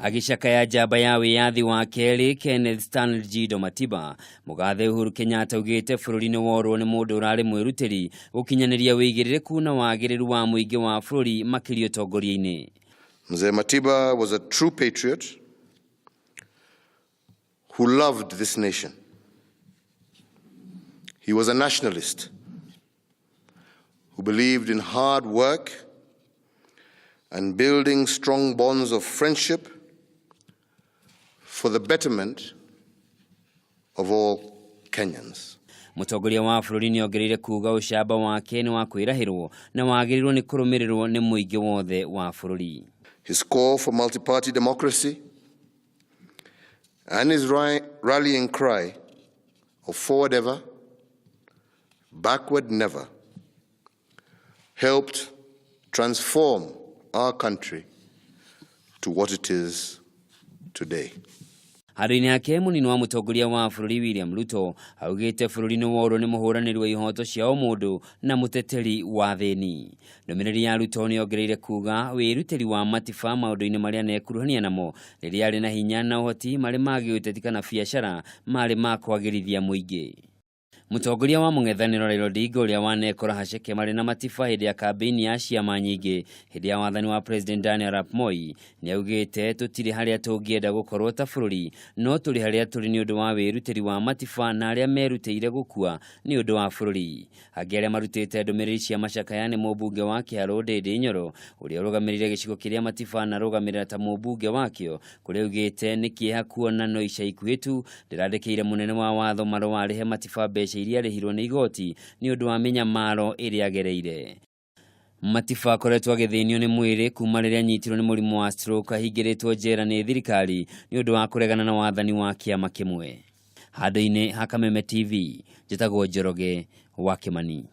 Agicakaya njamba ya wiyathi wa keri Kenneth Stanely Njindo Matiba, mugathe Uhuru Kenyatta ugite bururi-ini worwo ni mundu urari mwirutiri gukinyaniria wigirireku na wagiriru wa muingi wa bururi makiri Atongoria-ini. Mzee Matiba was a true patriot who loved this nation. He was a nationalist who believed in hard work and building strong bonds of friendship for the betterment of all Kenyans. Mutongoria wa bururi ni ongereire kuuga ucamba wake ni wa kwirahirwo na wagirirwo ni kurumirirwo ni muingi wothe wa bururi. His call for multi-party democracy and his rallying cry of forward ever, backward never helped transform our country to what it is today. Harini yake munini wa mutongoria wa bururi William Ruto augite bururi-ini worwo ni muhuraniri wa ihoto cia mundu na muteteri wa thini. Ndumiriri ya Ruto ni ongereire kuuga wirutiri wa Matiba maundu-ini maria nekuruhania namo riria ari na hinya na uhoti mari ma giuteti kana biashara mari ma kwagirithia muingi. Mutongoria wa mung'ethaniro Raila Odinga uria wanekora haceke mari na Matiba hindi ya kambeni ya ciama nyingi hindi ya wathani wa President Daniel Arap Moi ni augite tutiri haria tungienda gukorwo ta bururi no turi haria turi ni undu wa wirutiri wa Matiba na aria merutire gukua ni undu wa bururi. Angi aria marutite ndumiriri cia macakaya ni mubunge wa Kiharu Ndindi Nyoro uria urugamirire gicigo kiria Matiba na rugamirira ta mubunge wakio kuria ugite ni kieha kuona no ica ikuhitu ndirandikire munene wa watho marwa arihe Matiba mbeca iria arihirwo ni igoti ni undu wa minyamaro iria agereire. Matiba akoretwo agithinio ni mwiri kuuma riria anyitirwo ni murimu wa stroke ahingiritwo njera ni thirikari ni undu wa kuregana na wathani wa kiama kimwe. Handũ-inĩ ha Kameme TV, njĩtagwo Njoroge wa Kimani.